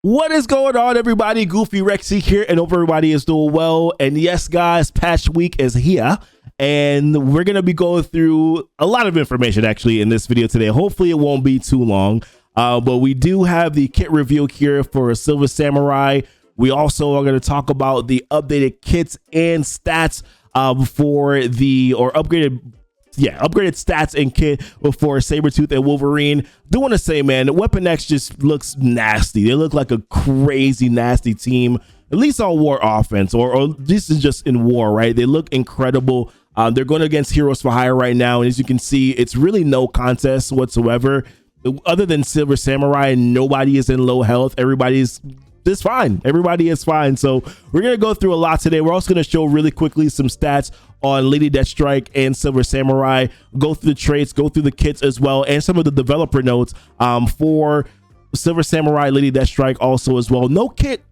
What is going on, everybody? GoofyRhexxi here, and hope everybody is doing well. And yes, guys, patch week is here, and we're going to be going through a lot of information actually in this video today. Hopefully it won't be too long, but we do have the kit review here for Silver Samurai. We also are going to talk about the updated kits and stats upgraded stats and kit for Sabretooth and Wolverine. Do want to say, man, Weapon X just looks nasty. They look like a crazy nasty team, at least on War offense, or this is just in War, right? They look incredible. They're going against Heroes for Hire right now, and as you can see, it's really no contest whatsoever. Other than Silver Samurai, nobody is in low health. Everybody's just fine. Everybody is fine. So we're going to go through a lot today. We're also going to show really quickly some stats on Lady Deathstrike and Silver Samurai, go through the traits, go through the kits as well, and some of the developer notes for Silver Samurai, Lady Deathstrike also as well. No kit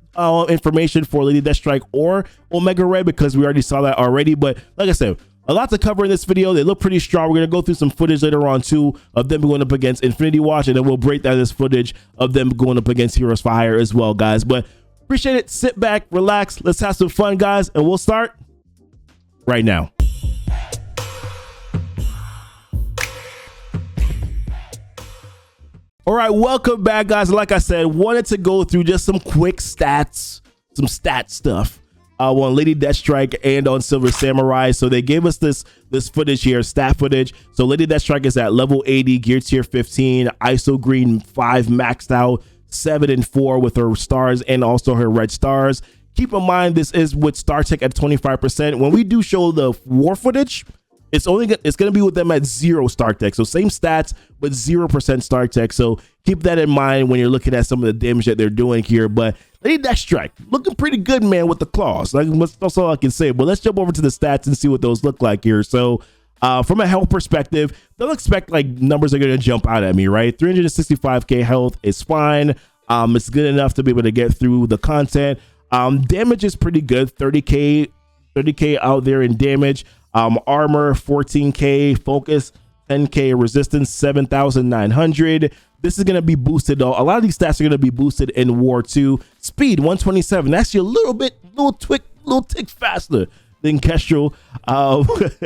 information for Lady Deathstrike or Omega Red because we already saw that already. But like I said, a lot to cover in this video. They look pretty strong. We're going to go through some footage later on too of them going up against Infinity Watch, and then we'll break down this footage of them going up against Heroes for Hire as well, guys. But appreciate it. Sit back, relax. Let's have some fun, guys, and we'll start right now. All right, welcome back, guys. Like I said, wanted to go through just some quick stats, some stat stuff on Lady Deathstrike and on Silver Samurai. So they gave us this footage here, stat footage. So Lady Deathstrike is at level 80, gear tier 15, ISO green 5 maxed out, 7 and 4 with her stars and also her red stars. Keep in mind, this is with star tech at 25%. When we do show the war footage, it's going to be with them at 0 star tech. So same stats, but 0% star tech. So keep that in mind when you're looking at some of the damage that they're doing here. But Lady Deathstrike looking pretty good, man, with the claws. Like, that's all I can say. But let's jump over to the stats and see what those look like here. So from a health perspective, don't expect like numbers are going to jump out at me, right? 365k health is fine. It's good enough to be able to get through the content. Damage is pretty good, 30k out there in damage. Armor 14k, focus 10k, resistance 7,900. This is going to be boosted though. A lot of these stats are going to be boosted in War 2. Speed 127. That's your little tick faster than Kestrel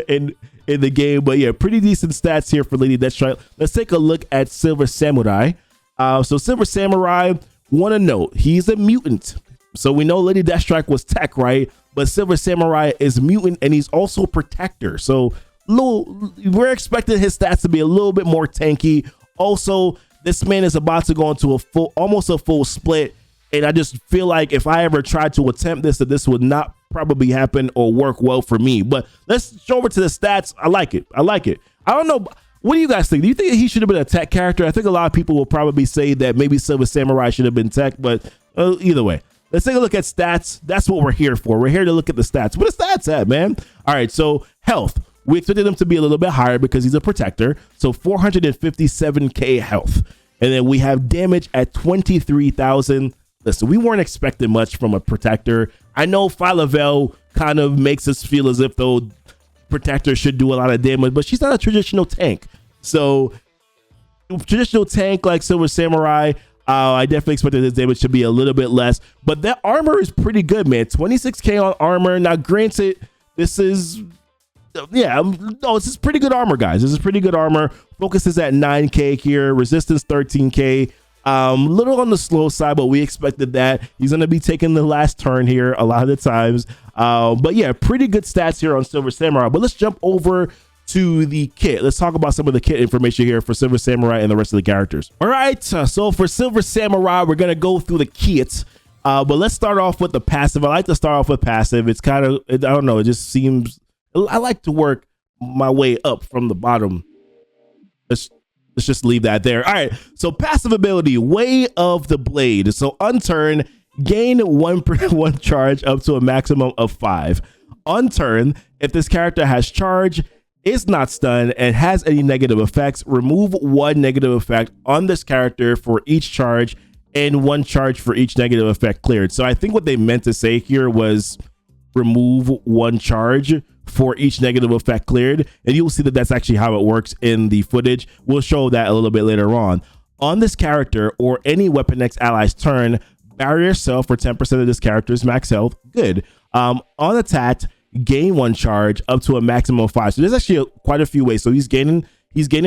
in the game. But yeah, pretty decent stats here for Lady Deathstrike. Let's take a look at Silver Samurai. So Silver Samurai, want to note, he's a mutant. So we know Lady Deathstrike was tech, right? But Silver Samurai is mutant, and he's also protector. So we're expecting his stats to be a little bit more tanky. Also, this man is about to go into almost a full split, and I just feel like if I ever tried to attempt this, that this would not probably happen or work well for me. But let's go over to the stats. I like it. I don't know. What do you guys think? Do you think he should have been a tech character? I think a lot of people will probably say that maybe Silver Samurai should have been tech, but either way. Let's take a look at stats. That's what we're here for. We're here to look at the stats. What are stats at, man? All right, so health. We expected him to be a little bit higher because he's a protector. So 457k health. And then we have damage at 23,000. Listen, we weren't expecting much from a protector. I know Philavel kind of makes us feel as if though protector should do a lot of damage, but she's not a traditional tank. So traditional tank like Silver Samurai, I definitely expected his damage to be a little bit less, but that armor is pretty good, man. 26k on armor. Now, granted, this is, this is pretty good armor, guys. This is pretty good armor. Focus is at 9k here. Resistance 13k. Little on the slow side, but we expected that. He's going to be taking the last turn here a lot of the times. But yeah, pretty good stats here on Silver Samurai. But let's jump over to the kit. Let's talk about some of the kit information here for Silver Samurai and the rest of the characters. All right, so for Silver Samurai, we're going to go through the kits, but let's start off with the passive. I like to start off with passive. It's kind of, I don't know, it just seems, I like to work my way up from the bottom. Let's just leave that there. All right, so passive ability, Way of the Blade. So unturn, gain one charge up to a maximum of 5. Unturn, if this character has charge, is not stunned, and has any negative effects, remove 1 negative effect on this character for each charge and 1 charge for each negative effect cleared. So I think what they meant to say here was remove 1 charge for each negative effect cleared, and you'll see that that's actually how it works in the footage. We'll show that a little bit later on. On this character or any Weapon X ally's turn, Barrier yourself for 10% of this character's max health. Good. On attack, gain 1 charge up to a maximum of 5. So there's actually quite a few ways. So he's gaining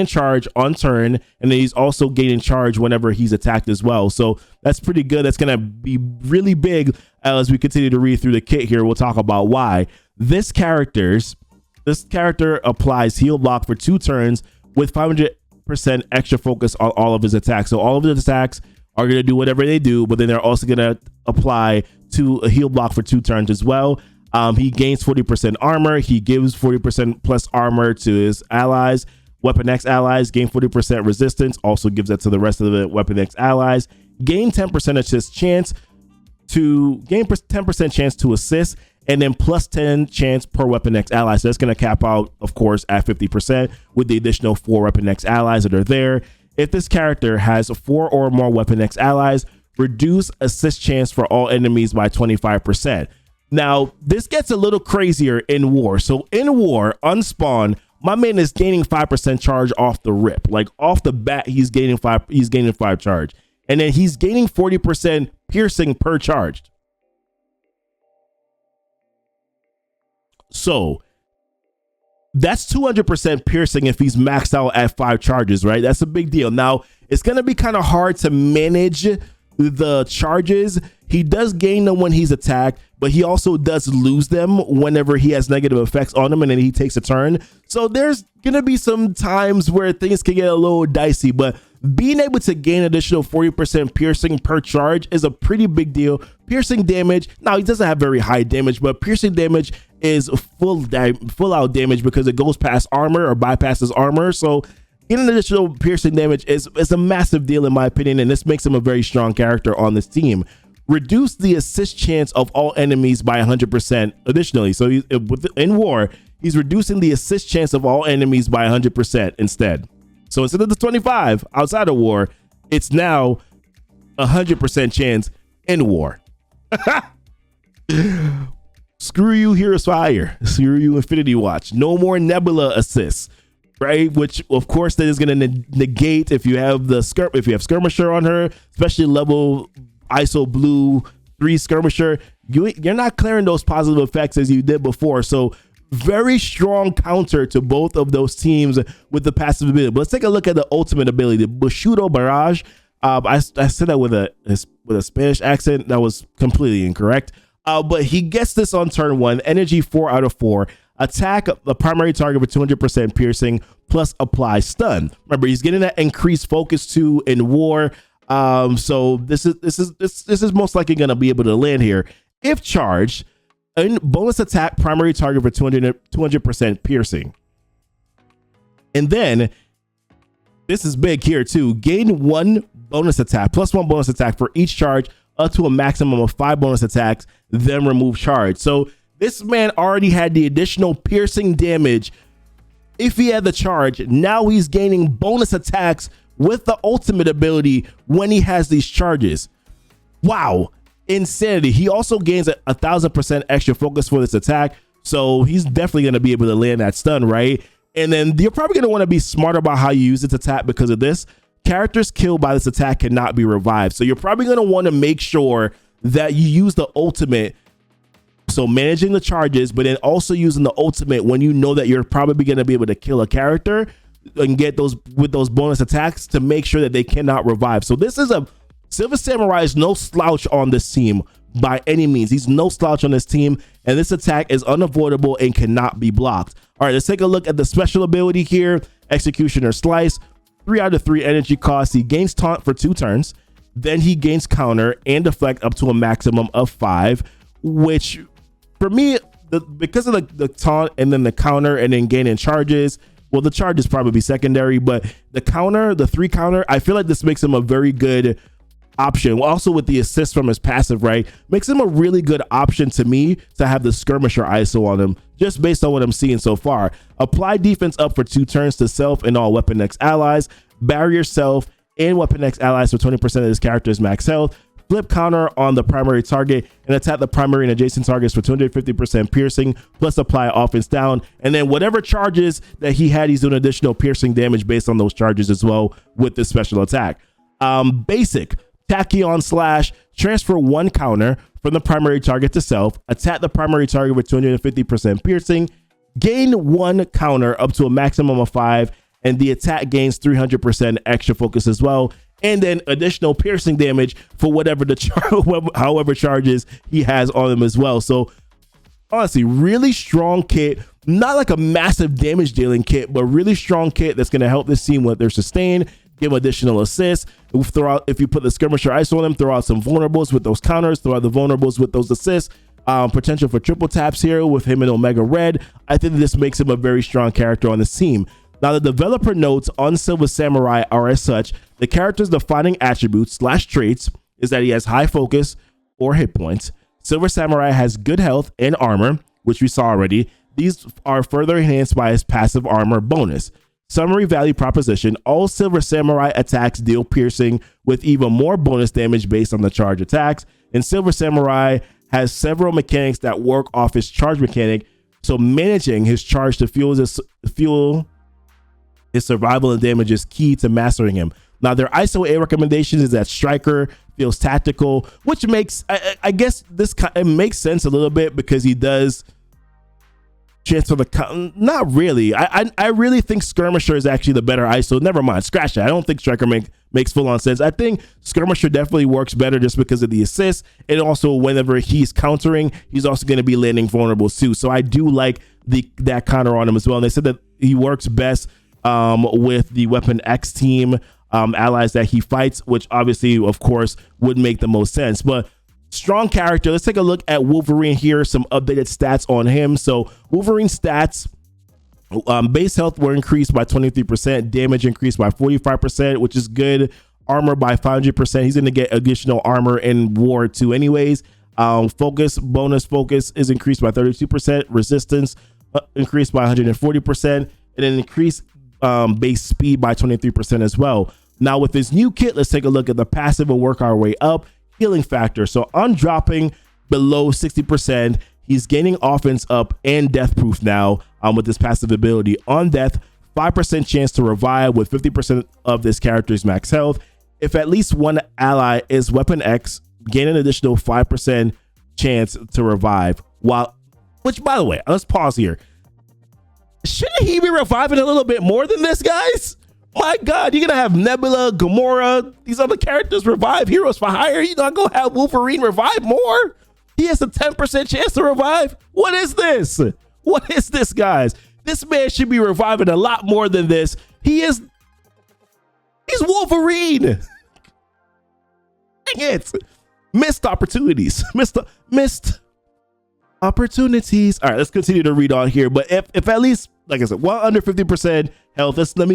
charge on turn, and then he's also gaining charge whenever he's attacked as well. So that's pretty good. That's going to be really big as we continue to read through the kit here. We'll talk about why. This character applies heal block for 2 turns with 500% extra focus on all of his attacks. So all of his attacks are going to do whatever they do, but then they're also going to apply to a heal block for 2 turns as well. He gains 40% armor. He gives 40% plus armor to his allies. Weapon X allies gain 40% resistance, also gives that to the rest of the Weapon X allies. Gain 10% chance to assist, and then plus 10 chance per Weapon X ally. So that's going to cap out, of course, at 50% with the additional 4 Weapon X allies that are there. If this character has 4 or more Weapon X allies, reduce assist chance for all enemies by 25%. Now, this gets a little crazier in war. So in war, unspawn, my man is gaining 5% charge off the rip. Like off the bat, he's gaining 5 charge. And then he's gaining 40% piercing per charge. So that's 200% piercing if he's maxed out at 5 charges, right? That's a big deal. Now, it's going to be kind of hard to manage the charges. He does gain them when he's attacked, but he also does lose them whenever he has negative effects on him and then he takes a turn. So there's going to be some times where things can get a little dicey, but being able to gain additional 40% piercing per charge is a pretty big deal. Piercing damage, now he doesn't have very high damage, but piercing damage is full out damage because it goes past armor or bypasses armor. So getting additional piercing damage is a massive deal in my opinion, and this makes him a very strong character on this team. Reduce the assist chance of all enemies by 100% additionally. So in war, he's reducing the assist chance of all enemies by 100% instead. So instead of the 25 outside of war, it's now 100% chance in war. Screw you, Heroes Fire. Screw you, Infinity Watch. No more Nebula assists, right? Which of course that is going to negate if you have Skirmisher on her, especially level ISO blue 3 Skirmisher. You're not clearing those positive effects as you did before. So very strong counter to both of those teams with the passive ability. But let's take a look at the ultimate ability, the Bushido Barrage. I said that with a Spanish accent. That was completely incorrect. But he gets this on turn 1, energy 4 out of 4, attack the primary target with 200% piercing plus apply stun. Remember, he's getting that increased focus too in war. So this is most likely going to be able to land here if charged. And bonus attack primary target for 200% piercing. And then this is big here too. Gain 1 bonus attack plus 1 bonus attack for each charge up to a maximum of 5 bonus attacks, then remove charge. So this man already had the additional piercing damage if he had the charge. Now he's gaining bonus attacks with the ultimate ability when he has these charges. Wow. Insanity. He also gains 1,000% extra focus for this attack, so he's definitely going to be able to land that stun, right? And then you're probably going to want to be smarter about how you use this attack because of this. Characters killed by this attack cannot be revived, so you're probably going to want to make sure that you use the ultimate. So managing the charges, but then also using the ultimate when you know that you're probably going to be able to kill a character and get those with those bonus attacks to make sure that they cannot revive. So this is Silver Samurai is no slouch on this team by any means. He's no slouch on this team, and this attack is unavoidable and cannot be blocked. All right, let's take a look at the special ability here. Executioner Slice, 3 out of 3 energy cost. He gains taunt for 2 turns. Then he gains counter and deflect up to a maximum of 5, which for me, because of the taunt and then the counter and then gaining charges, well, the charges probably secondary, but the counter, the 3 counter, I feel like this makes him a very good option. Also with the assist from his passive, right, makes him a really good option to me to have the Skirmisher ISO on him, just based on what I'm seeing so far. Apply defense up for 2 turns to self and all Weapon X allies. Barrier self and Weapon X allies for 20% of his character's max health. Flip counter on the primary target and attack the primary and adjacent targets for 250% piercing plus apply offense down. And then whatever charges that he had, he's doing additional piercing damage based on those charges as well with this special attack. Basic Tachyon Slash, transfer 1 counter from the primary target to self, attack the primary target with 250% piercing, gain 1 counter up to a maximum of 5, and the attack gains 300% extra focus as well, and then additional piercing damage for whatever however charges he has on him as well. So honestly, really strong kit. Not like a massive damage dealing kit, but really strong kit that's going to help this team with their sustain, give additional assists. If you put the skirmisher ice on them, throw out some vulnerables with those counters, throw out the vulnerables with those assists. Potential for triple taps here with him and Omega Red. I think this makes him a very strong character on this team. Now, the developer notes on Silver Samurai are as such: the character's defining attributes / traits is that he has high focus or hit points. Silver Samurai has good health and armor, which we saw already. These are further enhanced by his passive armor bonus. Summary value proposition: all Silver Samurai attacks deal piercing with even more bonus damage based on the charge attacks. And Silver Samurai has several mechanics that work off his charge mechanic, so managing his charge to fuel his survival and damage is key to mastering him. Now, their ISO A recommendations is that Striker feels tactical, which makes, I guess it makes sense a little bit because he does transfer the, not really. I really think Skirmisher is actually the better ISO. Never mind, scratch that. I don't think Striker makes full on sense. I think Skirmisher definitely works better just because of the assists, and also whenever he's countering, he's also going to be landing vulnerables too. So I do like that counter on him as well. And they said that he works best with the Weapon X team allies that he fights, which obviously, of course, would make the most sense. But strong character. Let's take a look at Wolverine here. Some updated stats on him. So Wolverine stats: base health were increased by 23%, damage increased by 45%, which is good. Armor by 500%. He's going to get additional armor in War 2 anyways. Bonus focus is increased by 32%. Resistance increased by 140%, and then increased base speed by 23% as well. Now, with this new kit, let's take a look at the passive and work our way up. Healing factor. So on dropping below 60%, he's gaining offense up and death proof now with this passive ability. On death, 5% chance to revive with 50% of this character's max health. If at least one ally is Weapon X, gain an additional 5% chance to revive. Which, by the way, let's pause here. Shouldn't he be reviving a little bit more than this, guys? My God, you're gonna have Nebula, Gamora, these other characters revive heroes for hire. You're not gonna have Wolverine revive more? He has a 10% chance to revive. What is this? What is this, guys? This man should be reviving a lot more than this. He's Wolverine. Dang it. Missed opportunities. Missed opportunities. All right, let's continue to read on here. But if at least, like I said, while under 50% health, let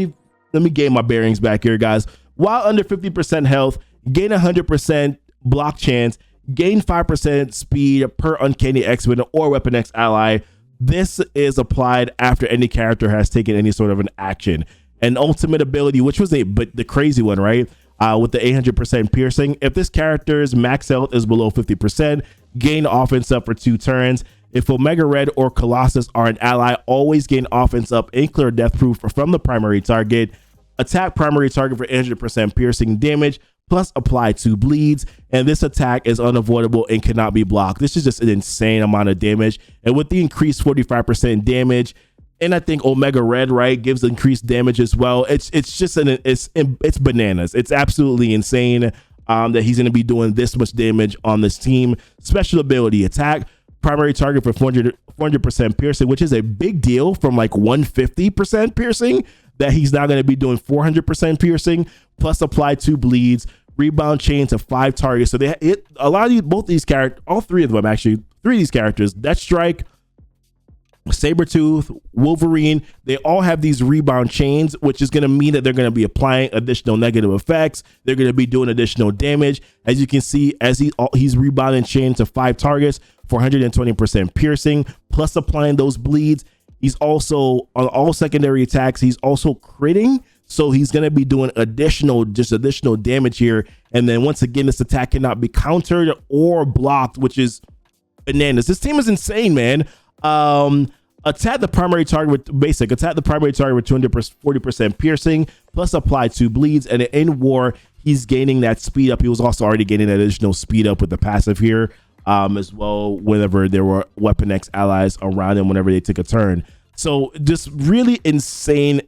me gain my bearings back here, guys. While under 50% health, gain 100% block chance, gain 5% speed per Uncanny X-Men or Weapon X ally. This is applied after any character has taken any sort of an action. An ultimate ability, which was the crazy one, right? With the 800% piercing. If this character's max health is below 50%, gain offense up for 2 turns. If Omega Red or Colossus are an ally, always gain offense up and clear death proof from the primary target. Attack primary target for 800% piercing damage, plus apply 2 bleeds. And this attack is unavoidable and cannot be blocked. This is just an insane amount of damage. And with the increased 45% damage, and I think Omega Red, right, gives increased damage as well. It's just it's bananas. It's absolutely insane that he's going to be doing this much damage on this team. Special ability: attack primary target for 400% piercing, which is a big deal from like 150% piercing, that he's now going to be doing 400% piercing, plus apply 2 bleeds, rebound chain to 5 targets. So both these characters, all 3 of them actually, 3 of these characters, Deathstrike, Sabretooth, Wolverine, they all have these rebound chains, which is going to mean that they're going to be applying additional negative effects. They're going to be doing additional damage. As you can see, as he's rebounding chain to 5 targets for 120% piercing, plus applying those bleeds. He's also on all secondary attacks. He's also critting. So he's going to be doing additional damage here. And then once again, this attack cannot be countered or blocked, which is bananas. This team is insane, man. Attack the primary target with 240% piercing, plus apply 2 bleeds, and in War he's gaining that speed up. He was also already getting that additional speed up with the passive here as well, whenever there were Weapon X allies around him whenever they took a turn. So just really insane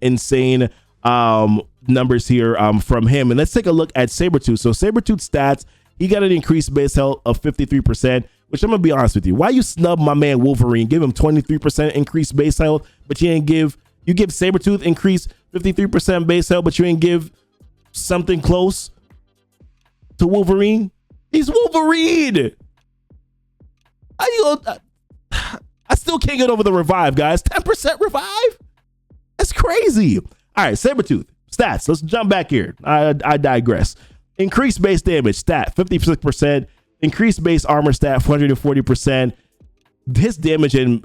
numbers here from him. And let's take a look at Sabretooth. So Sabretooth stats, he got an increased base health of 53%, which I'm gonna be honest with you. Why you snub my man Wolverine? Give him 23% increased base health, but you give Sabretooth increased 53% base health, but you didn't give something close to Wolverine? He's Wolverine. I still can't get over the revive, guys. 10% revive? That's crazy. All right, Sabretooth stats. Let's jump back here. I digress. Increased base damage stat 56%. Increased base armor stat 140%. His damage and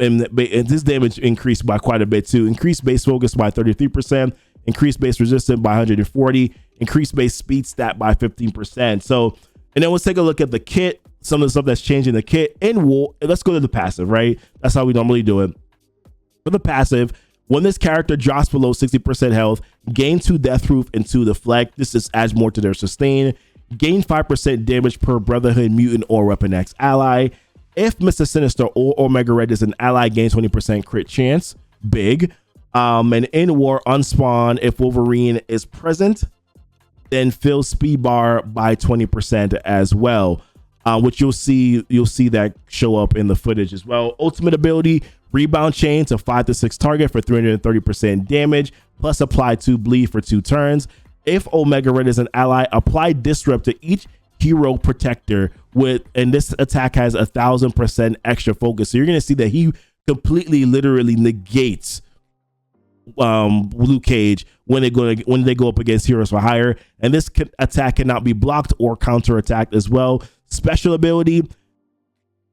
his damage increased by quite a bit too. Increased base focus by 33%. Increased base resistance by 140. Increased base speed stat by 15%. So, and then let's take a look at the kit. Some of the stuff that's changing the kit. Let's go to the passive, right? That's how we normally do it. For the passive, when this character drops below 60% health, gain 2 death proof and 2 deflect. This just adds more to their sustain. Gain 5% damage per Brotherhood mutant or Weapon X ally. If Mr. Sinister or Omega Red is an ally, gain 20% crit chance. Big. And in war, unspawn if Wolverine is present, then fill speed bar by 20% as well. Which you'll see that show up in the footage as well. Ultimate ability, rebound chain to 5 to 6 target for 330% damage, plus apply 2 bleed for 2 turns. If Omega Red is an ally, apply disrupt to each hero protector and this attack has 1,000% extra focus. So you're gonna see that he completely literally negates Luke Cage when they go up against heroes for hire, and this attack cannot be blocked or counter attacked as well. Special ability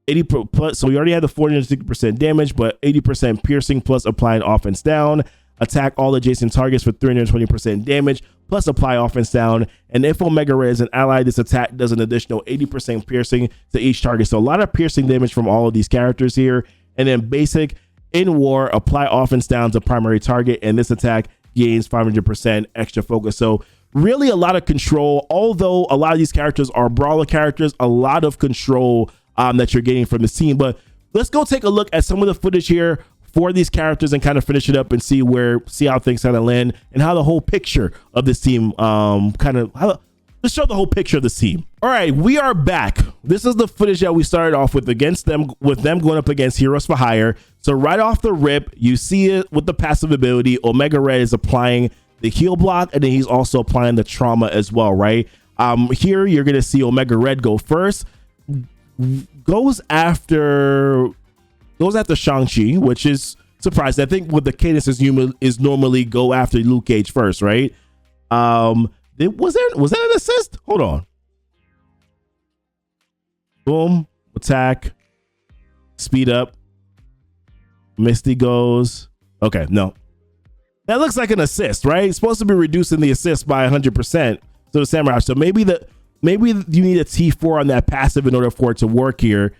80 plus, so we already had the 460% damage, but 80% piercing plus applying offense down. Attack all adjacent targets for 320% damage plus apply offense down. And if Omega Red is an ally, this attack does an additional 80% piercing to each target. So a lot of piercing damage from all of these characters here. And then basic, in war, apply offense down to primary target, and this attack gains 500% extra focus. So really a lot of control. Although a lot of these characters are brawler characters, a lot of control that you're getting from the team. But let's go take a look at some of the footage here for these characters and kind of finish it up and see how things kind of land and how the whole picture of this team let's show the whole picture of this team. All right, we are back. This is the footage that we started off with with them going up against heroes for hire. So right off the rip, you see it with the passive ability. Omega Red is applying the heal block, and then he's also applying the trauma as well, right? Here you're gonna see Omega Red go first, goes after Shang-Chi, which is surprising. I think with the cadence is normally go after Luke Cage first, right? Was that an assist? Hold on. Boom, attack, speed up. Misty goes. Okay, no. That looks like an assist, right? It's supposed to be reducing the assist by 100% to the samurai. So maybe you need a T4 on that passive in order for it to work here.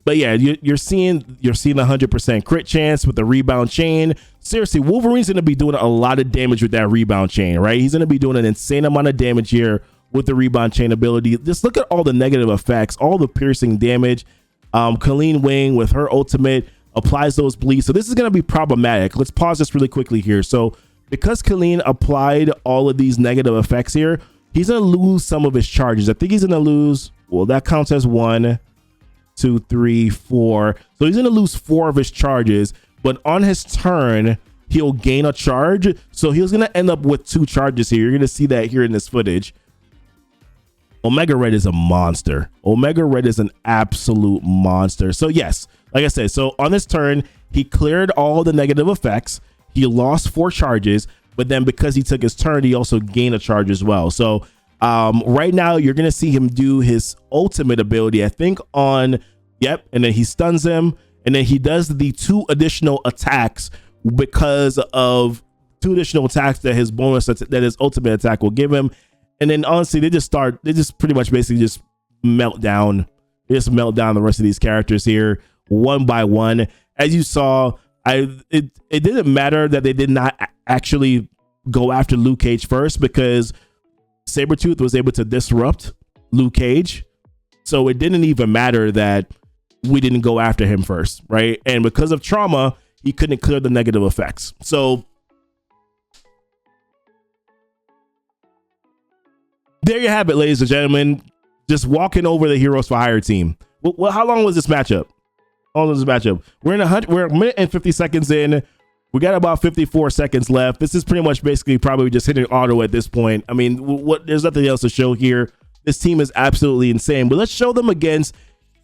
But yeah, you're seeing the 100% crit chance with the rebound chain. Seriously, Wolverine's going to be doing a lot of damage with that rebound chain, right? He's going to be doing an insane amount of damage here with the rebound chain ability. Just look at all the negative effects, all the piercing damage. Colleen Wing with her ultimate applies those bleeds. So this is going to be problematic. Let's pause this really quickly here. So because Colleen applied all of these negative effects here, he's going to lose some of his charges. I think he's going to lose, well, that counts as 1, 2, 3, 4. So he's going to lose 4 of his charges, but on his turn, he'll gain a charge. So he's going to end up with 2 charges here. You're going to see that here in this footage. Omega Red is a monster. Omega Red is an absolute monster. So yes, like I said, so on his turn, he cleared all the negative effects. He lost 4 charges, but then because he took his turn, he also gained a charge as well. So right now you're going to see him do his ultimate ability, I think and then he stuns him, and then he does the 2 additional attacks because of 2 additional attacks that his ultimate attack will give him. And then honestly, they just pretty much basically just melt down. They just melt down the rest of these characters here one by one. As you saw, it didn't matter that they did not actually go after Luke Cage first, because Sabretooth was able to disrupt Luke Cage. So it didn't even matter that we didn't go after him first, right? And because of trauma, he couldn't clear the negative effects. So there you have it, ladies and gentlemen. Just walking over the Heroes for Hire team. Well, how long was this matchup? How long was this matchup? We're a minute and 50 seconds in. We got about 54 seconds left. This is pretty much basically probably just hitting auto at this point. I mean, there's nothing else to show here. This team is absolutely insane. But let's show them against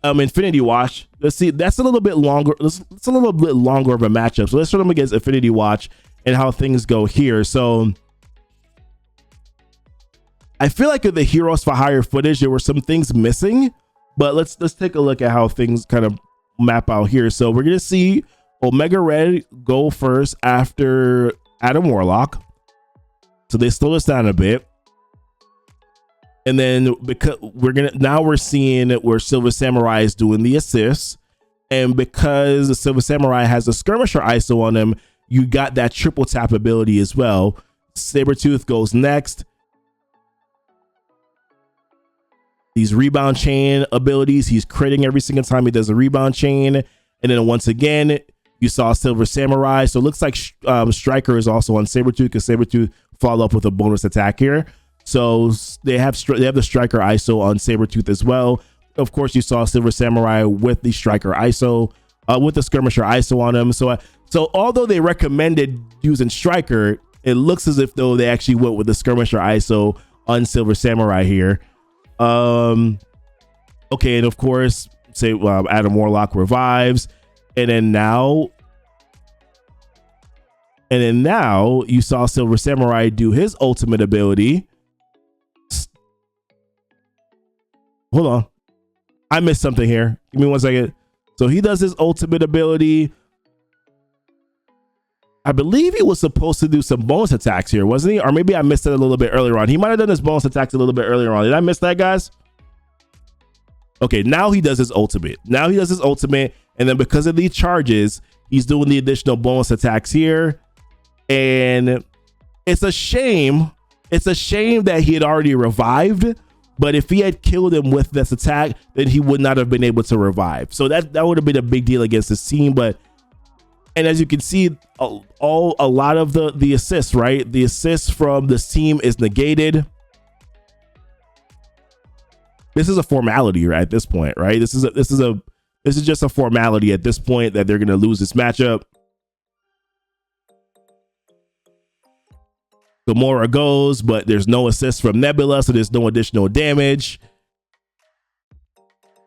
Infinity Watch. Let's see. That's a little bit longer. It's a little bit longer of a matchup. So let's show them against Infinity Watch and how things go here. So I feel like in the Heroes for Hire footage, there were some things missing. But let's take a look at how things kind of map out here. So we're gonna see Omega Red go first after Adam Warlock. So they slow us down a bit. And then because we're seeing where Silver Samurai is doing the assists. And because the Silver Samurai has a skirmisher ISO on him, you got that triple tap ability as well. Sabretooth goes next. These rebound chain abilities, he's critting every single time he does a rebound chain. And then once again, you saw Silver Samurai. So it looks like Striker is also on Sabretooth because Sabretooth follow up with a bonus attack here. So they have the Striker ISO on Sabretooth as well. Of course, you saw Silver Samurai with the Striker ISO, with the Skirmisher ISO on him. So although they recommended using Striker, it looks as if though they actually went with the Skirmisher ISO on Silver Samurai here. Okay, and of course, say Adam Warlock revives, and then now you saw Silver Samurai do his ultimate ability. Hold on, I missed something here. Give me 1 second. So he does his ultimate ability. I believe he was supposed to do some bonus attacks here, wasn't he? Or maybe I missed it a little bit earlier on. He might have done his bonus attacks a little bit earlier on. Did I miss that, guys? Okay, now he does his ultimate. And then because of these charges, he's doing the additional bonus attacks here. And it's a shame. It's a shame that he had already revived. But if he had killed him with this attack, then he would not have been able to revive. So that would have been a big deal against this team. And as you can see, a lot of the assists, right? The assists from this team is negated. This is a formality, right? At this point, right? This is just a formality at this point that they're going to lose this matchup. Gamora goes, but there's no assist from Nebula, so there's no additional damage.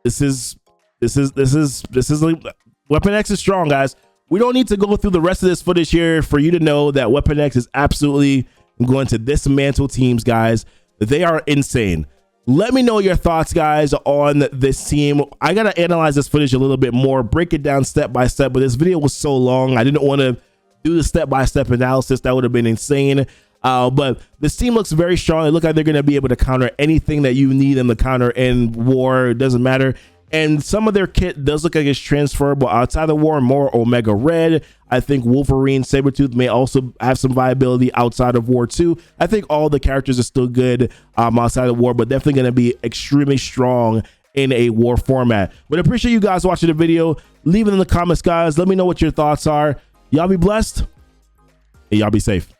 This is like, Weapon X is strong, guys. We don't need to go through the rest of this footage here for you to know that Weapon X is absolutely going to dismantle teams, guys. They are insane. Let me know your thoughts, guys, on this team. I got to analyze this footage a little bit more, break it down step by step, but this video was so long. I didn't want to do the step-by-step analysis. That would have been insane. But this team looks very strong. They look like they're going to be able to counter anything that you need in the counter in war. It doesn't matter. And some of their kit does look like it's transferable outside of war, more Omega Red. I think Wolverine Sabretooth may also have some viability outside of war too. I think all the characters are still good outside of war, but definitely going to be extremely strong in a war format. But I appreciate you guys watching the video. Leave it in the comments, guys. Let me know what your thoughts are. Y'all be blessed and y'all be safe.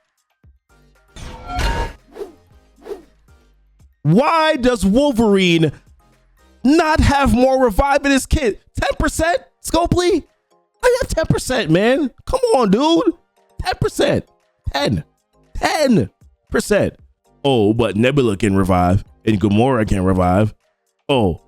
Why does Wolverine not have more revive in his kit? 10%? Scopely? I got 10%, man. Come on, dude. 10%. 10%. Oh, but Nebula can revive and Gamora can revive. Oh,